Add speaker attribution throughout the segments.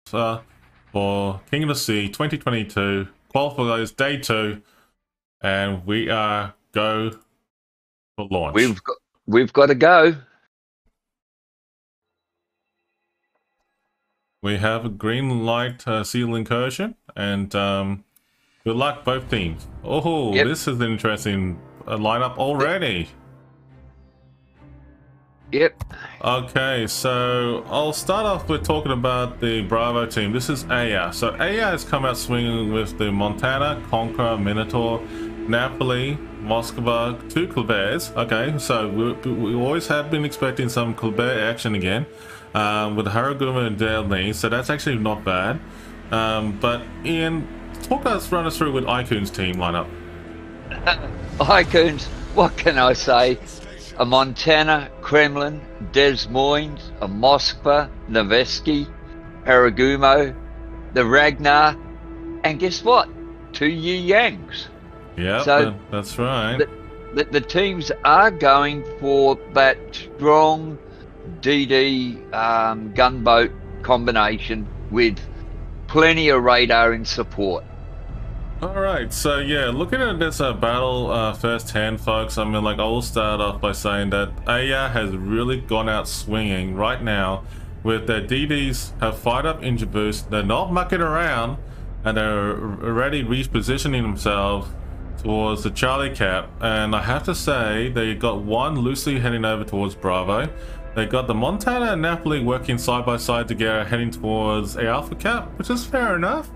Speaker 1: for King of the Sea 2022 qualifiers day 2, and we are go for launch.
Speaker 2: We've got to go.
Speaker 1: We have a green light seal incursion, and good luck both teams. Oh, yep. This is an interesting lineup already.
Speaker 2: Yep.
Speaker 1: Okay, so I'll start off with talking about the Bravo team. This is AYAYA. So AYAYA has come out swinging with the Montana, Conqueror, Minotaur, Napoli, Moskva, 2 Kleber's. Okay, so we always have been expecting some Kleber action again with Haraguma and Delney, so that's actually not bad. But Ian, run us through with IKUN's team lineup.
Speaker 2: IKUN's, what can I say? A Montana, Kremlin, Des Moines, a Moskva, Nevesky, Haragumo, the Ragnar, and guess what? 2 Yi Yangs.
Speaker 1: Yeah,
Speaker 2: so
Speaker 1: that's right.
Speaker 2: The teams are going for that strong DD gunboat combination with plenty of radar in support.
Speaker 1: Alright, so yeah, looking at this battle firsthand, folks, I mean, like, I'll start off by saying that AYAYA has really gone out swinging right now with their DDs have fired up engine boost. They're not mucking around, and they're already repositioning themselves towards the Charlie Cap, and I have to say they got one loosely heading over towards Bravo. They got the Montana and Napoli working side by side together heading towards a Alpha Cap, which is fair enough.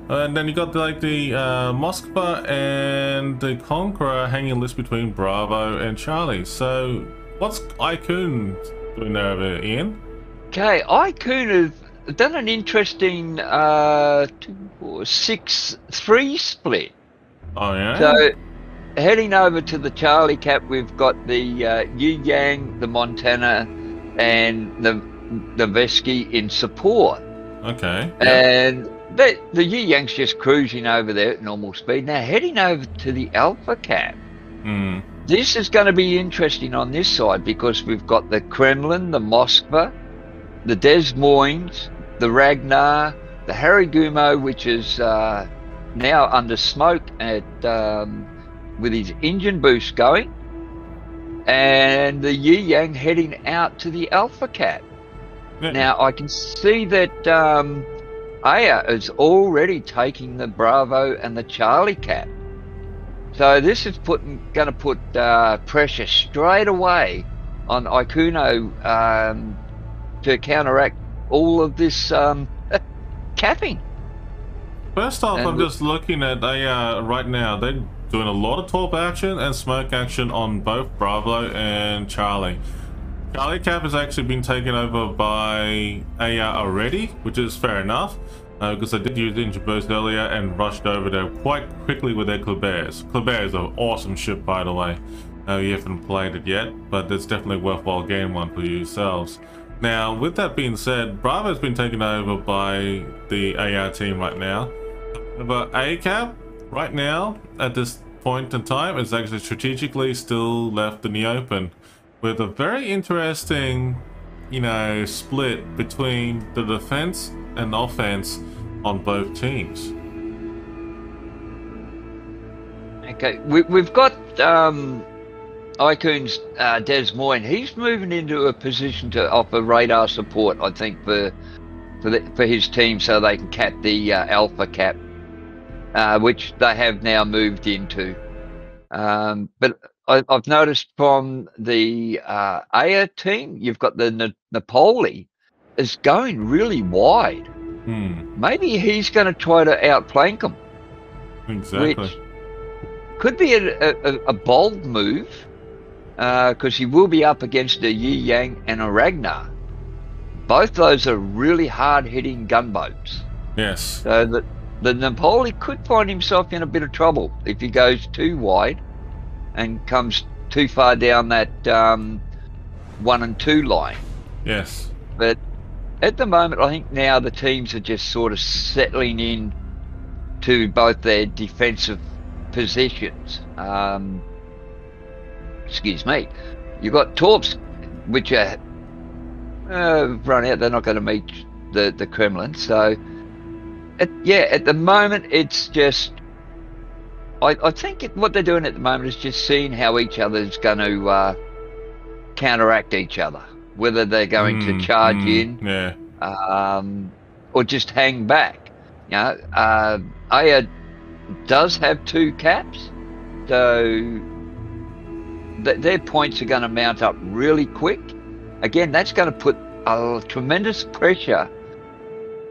Speaker 1: And then you got like the Moskva and the Conqueror hanging loose between Bravo and Charlie. So what's IKUN doing there over Ian?
Speaker 2: Okay, IKUN have done an interesting 6-3 split.
Speaker 1: Oh yeah?
Speaker 2: So heading over to the Charlie Cap, we've got the Yi Yang, the Montana, and the Vesky in support.
Speaker 1: Okay.
Speaker 2: And the Yi Yang's just cruising over there at normal speed. Now heading over to the Alpha Cap. This is going to be interesting on this side because we've got the Kremlin, the Moskva, the Des Moines, the Ragnar, the Haragumo, which is now under smoke at with his engine boost going, and the Yi Yang heading out to the Alpha Cap. Now I can see that AYAYA is already taking the Bravo and the Charlie Cap, so this is going to put pressure straight away on IKUN to counteract all of this capping.
Speaker 1: First off, I'm just looking at AYAYA right now. They're doing a lot of torp action and smoke action on both Bravo and Charlie. Charlie Cap has actually been taken over by AYAYA already, which is fair enough, because they did use engine burst earlier and rushed over there quite quickly with their Kleber's. Kleber is an awesome ship, by the way. You haven't played it yet, but it's definitely worthwhile getting one for yourselves. Now, with that being said, Bravo's been taken over by the AYAYA team right now. But ACAP, right now, at this point in time, is actually strategically still left in the open, with a very interesting, split between the defense and offense on both teams.
Speaker 2: Okay, we've got IKUN's Des Moines. He's moving into a position to offer radar support, I think, for his team, so they can cap the Alpha Cap, which they have now moved into. But I've noticed from the AYAYA team, you've got the Napoli is going really wide. Maybe he's going to try to outflank them.
Speaker 1: Exactly.
Speaker 2: Which could be a bold move, because he will be up against a Yi Yang and a Ragnar. Both those are really hard-hitting gunboats.
Speaker 1: Yes.
Speaker 2: So the Napoli could find himself in a bit of trouble if he goes too wide and comes too far down that 1 and 2 line.
Speaker 1: Yes.
Speaker 2: But at the moment, I think now the teams are just sort of settling in to both their defensive positions. Excuse me. You've got torps, which are run out. They're not going to the Kremlin. So, at the moment, it's just. I think what they're doing at the moment is just seeing how each other's going to counteract each other, whether they're going to charge in, or just hang back. You know, Aya does have 2 caps, so their points are going to mount up really quick. Again, that's going to put a tremendous pressure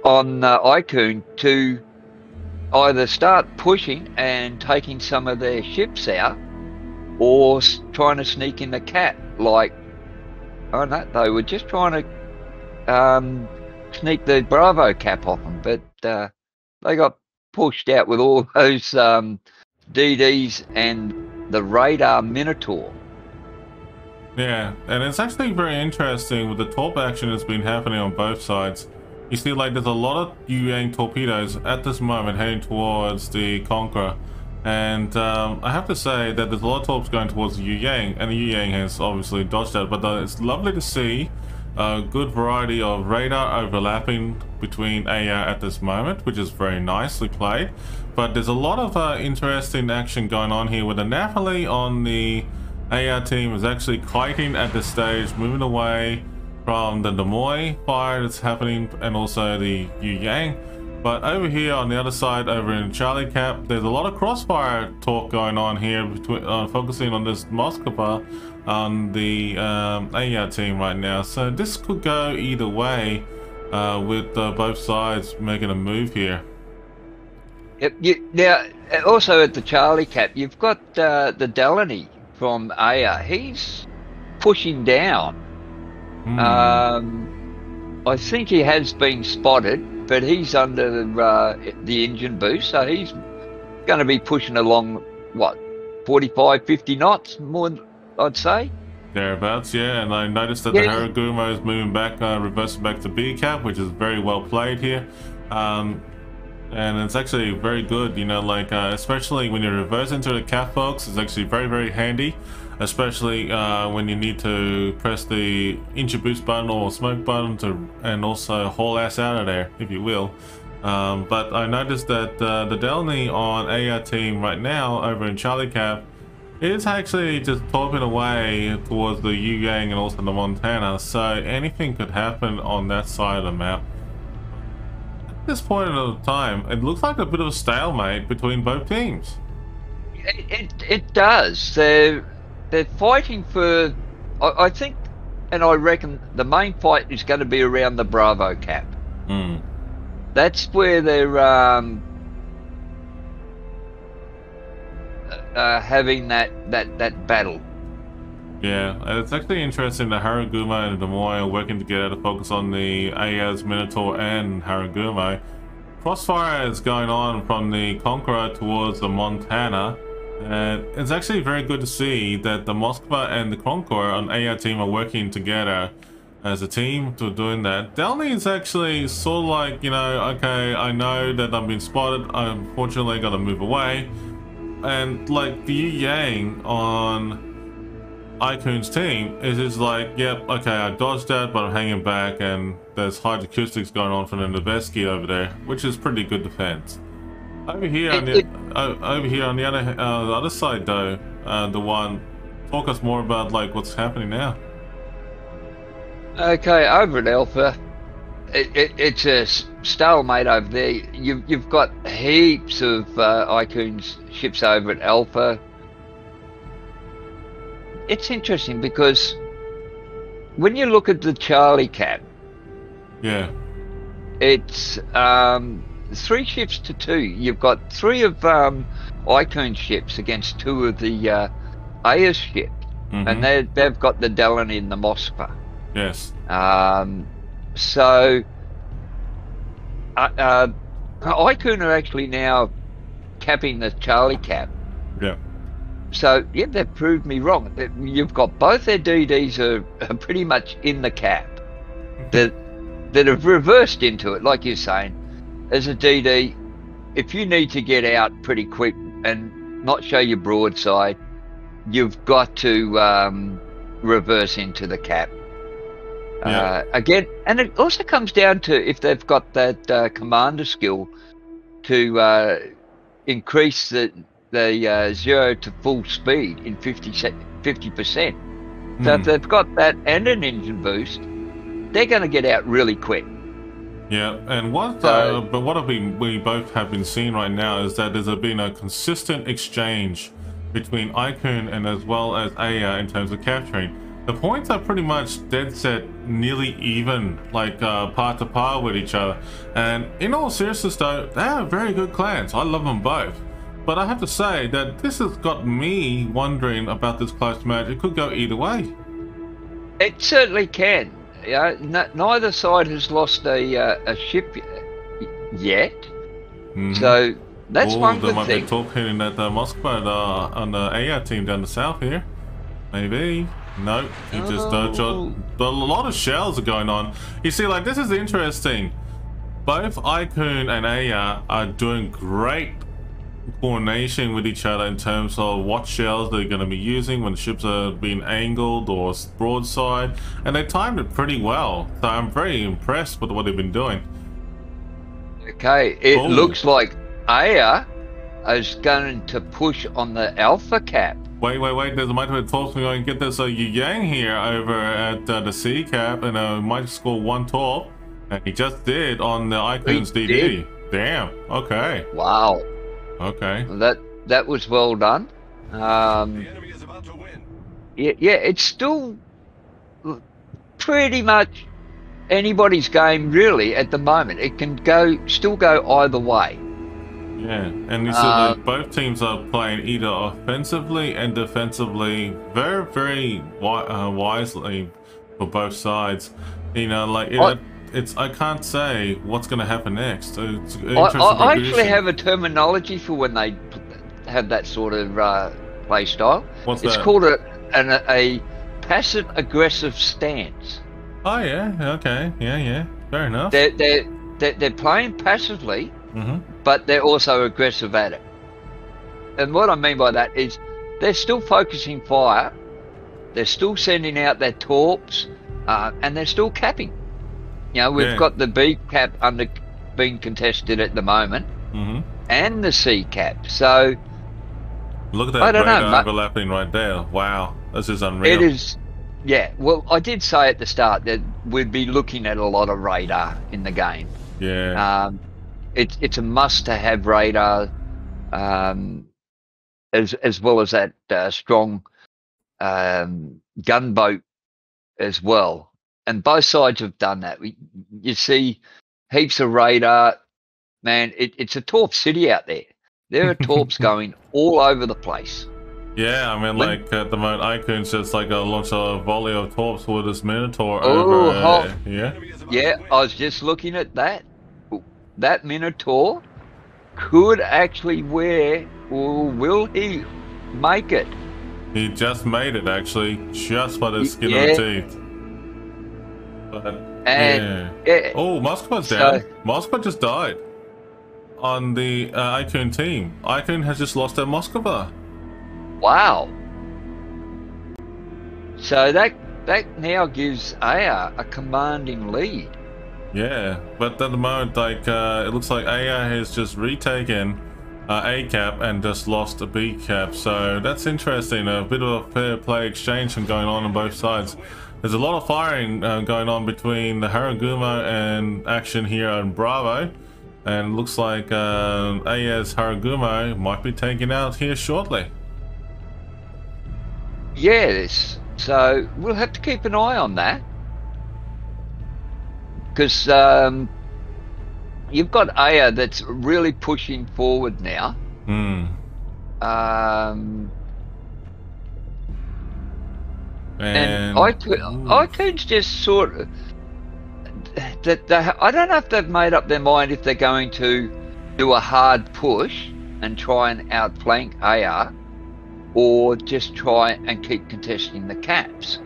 Speaker 2: on IKUN to either start pushing and taking some of their ships out, or trying to sneak in the cap. Like, I don't know, they were just trying to sneak the Bravo cap off them, but they got pushed out with all those DDs and the radar Minotaur.
Speaker 1: Yeah, and it's actually very interesting with the torp action that's been happening on both sides. You see, like, there's a lot of Yu-Yang torpedoes at this moment heading towards the Conqueror. And I have to say that there's a lot of torps going towards the Yu-Yang, and the Yu-Yang has obviously dodged that. But it's lovely to see a good variety of radar overlapping between AYAYA at this moment, which is very nicely played. But there's a lot of interesting action going on here with the Napoli on the AYAYA team is actually kiting at this stage, moving away from the Demoy fire that's happening, and also the Yu-Yang. But over here on the other side, over in Charlie Cap, there's a lot of crossfire talk going on here, between, focusing on this Moskva on the AYAYA team right now. So this could go either way, with both sides making a move here.
Speaker 2: Yep. Now, also at the Charlie Cap, you've got the Delaney from AYAYA. He's pushing down. I think he has been spotted, but he's under the engine boost, so he's going to be pushing along, what, 45, 50 knots, more, I'd say?
Speaker 1: Thereabouts, yeah, and I noticed that the Haraguma is moving back, reversing back to B cap, which is very well played here. And it's actually very good, you know, like, especially when you reverse into the cap, folks, it's actually very, very handy. Especially when you need to press the engine boost button or smoke button to, and also haul ass out of there, if you will. But I noticed that the Delaney on AYAYA team right now over in Charlie Cap is actually just torping away towards the Yu-Yang and also the Montana, so anything could happen on that side of the map. At this point in the time, it looks like a bit of a stalemate between both teams.
Speaker 2: It does. They're fighting for, I think, and I reckon the main fight is going to be around the Bravo cap. That's where they're having that battle.
Speaker 1: Yeah, and it's actually interesting that Haraguma and Demoy are working together to focus on the AYAYA's Minotaur and Haraguma. Crossfire is going on from the Conqueror towards the Montana. And it's actually very good to see that the Moskva and the Conqueror on AYAYA team are working together as a team to doing that. Delaney is actually sort of like, you know, okay, I know that I'm being spotted, I unfortunately got to move away. And like the Yu-Yang on IKUN's team is just like, yep, okay, I dodged that, but I'm hanging back, and there's hydroacoustics going on from the Noveski over there, which is pretty good defense. Over here on the other side, though, talk us more about like what's happening now.
Speaker 2: Okay, over at Alpha, it's a stalemate over there. You've got heaps of IKUN's ships over at Alpha. It's interesting because when you look at the Charlie Cap,
Speaker 1: yeah,
Speaker 2: it's 3 ships to 2. You've got 3 of IKUN ships against 2 of the AYA's ships, and they've got the Delaney and the Moskva.
Speaker 1: Yes.
Speaker 2: So IKUN are actually now capping the Charlie Cap.
Speaker 1: Yeah.
Speaker 2: So yeah, they've proved me wrong. You've got both their DDs are pretty much in the cap. that have reversed into it, like you're saying. As a DD, if you need to get out pretty quick and not show your broadside, you've got to reverse into the cap. Again, and it also comes down to if they've got that commander skill to increase the 0 to full speed in 50%. So if they've got that and an engine boost, they're going to get out really quick.
Speaker 1: Yeah, and what we both have been seeing right now is that there's been a consistent exchange between IKUN and as well as AYAYA in terms of capturing. The points are pretty much dead set, nearly even, like par to par with each other. And in all seriousness though, they are very good clans. I love them both. But I have to say that this has got me wondering about this close match. It could go either way.
Speaker 2: It certainly can. Neither side has lost a ship yet. So that's one good thing. They might be
Speaker 1: talking at Moscow on the AYAYA team down the south here. Maybe. No, he just a lot of shells are going on. You see, like, this is interesting. Both IKUN and AYAYA are doing great coordination with each other in terms of what shells they're going to be using when the ships are being angled or broadside, and they timed it pretty well. So I'm very impressed with what they've been doing.
Speaker 2: Okay, it looks like AYAYA is going to push on the Alpha cap.
Speaker 1: Wait, there's a might be talks. We're going to get this Yang here over at the C cap, and might score 1 top, and he just did on the IKUN's DD. Damn. Okay.
Speaker 2: Wow.
Speaker 1: Okay.
Speaker 2: That was well done. Yeah, it's still pretty much anybody's game really at the moment. It can still go either way.
Speaker 1: Yeah, and you see that both teams are playing either offensively and defensively very, very wisely for both sides. You know, like I can't say what's going to happen next. It's
Speaker 2: I actually have a terminology for when they have that sort of play style.
Speaker 1: What's that?
Speaker 2: It's called a passive aggressive stance.
Speaker 1: Oh yeah, okay, yeah, fair enough.
Speaker 2: They're playing passively, but they're also aggressive at it. And what I mean by that is they're still focusing fire, they're still sending out their torps, and they're still capping. You know, we've got the B cap being contested at the moment, and the C cap. So
Speaker 1: look at that radar overlapping right there. Wow, this is unreal.
Speaker 2: It is. Yeah, well, I did say at the start that we'd be looking at a lot of radar in the game.
Speaker 1: Yeah.
Speaker 2: It's a must-to-have radar, as well as that strong gunboat as well. And both sides have done that. You see heaps of radar. Man, it's a torp city out there. There are torps going all over the place.
Speaker 1: Yeah, I mean, like at the moment, IKUN's just like launched a volley of torps with this Minotaur over.
Speaker 2: Yeah, I was just looking at that. That Minotaur could actually wear, or will he make it?
Speaker 1: He just made it, actually, just by the skin of the teeth. But, oh, Moskva's down. Moskva just died on the IKUN team. IKUN has just lost their Moskva.
Speaker 2: Wow. So that now gives AYAYA a commanding lead.
Speaker 1: Yeah, but at the moment, like it looks like AYAYA has just retaken A cap and just lost a B cap. So that's interesting. A bit of a fair play exchange going on both sides. There's a lot of firing going on between the Haragumo and action here on Bravo, and it looks like AYAYA's Haragumo might be taken out here shortly.
Speaker 2: Yes, so we'll have to keep an eye on that, because you've got AYAYA that's really pushing forward now. And IKUN's just sort of I don't know if they've made up their mind if they're going to do a hard push and try and outflank AYAYA, or just try and keep contesting the caps.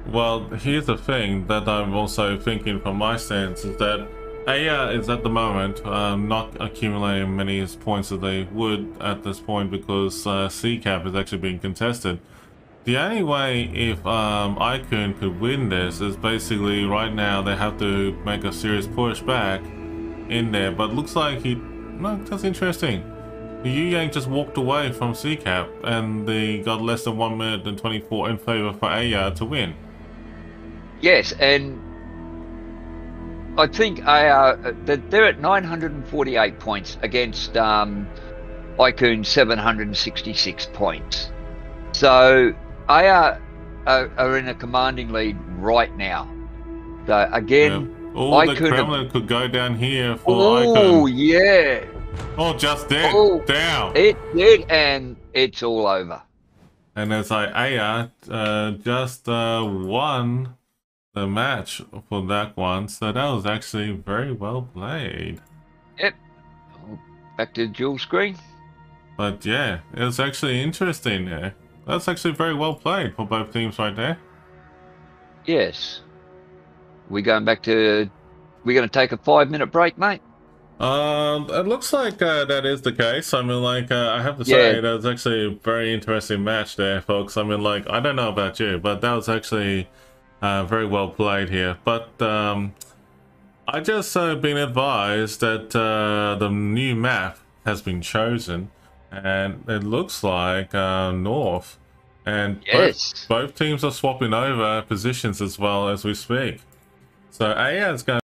Speaker 1: Well, here's the thing that I'm also thinking from my stance is that AYAYA is at the moment not accumulating many points that they would at this point, because C cap is actually being contested. The only way if IKUN could win this is basically right now they have to make a serious push back in there, but looks like no, that's interesting. The Yu Yang just walked away from C-Cap and they got less than 1 minute and 24 in favor for AYAYA to win.
Speaker 2: Yes, and I think they're at 948 points against IKUN 766 points. So AYAYA are in a commanding lead right now. So again,
Speaker 1: yeah. The Kremlin could go down here for IKUN.
Speaker 2: Oh yeah.
Speaker 1: Oh, just dead. Down.
Speaker 2: It did, and it's all over.
Speaker 1: And it's like AYAYA just won the match for that one, so that was actually very well played.
Speaker 2: Yep. Back to the dual screen.
Speaker 1: But yeah, it was actually interesting there. That's actually very well played for both teams right there.
Speaker 2: Yes. We're going to take a 5-minute break, mate.
Speaker 1: It looks like that is the case. I mean, like, I have to say, that was actually a very interesting match there, folks. I mean, like, I don't know about you, but that was actually very well played here. But I just been advised that the new map has been chosen, and it looks like North. And both teams are swapping over positions as well as we speak. So AYAYA is going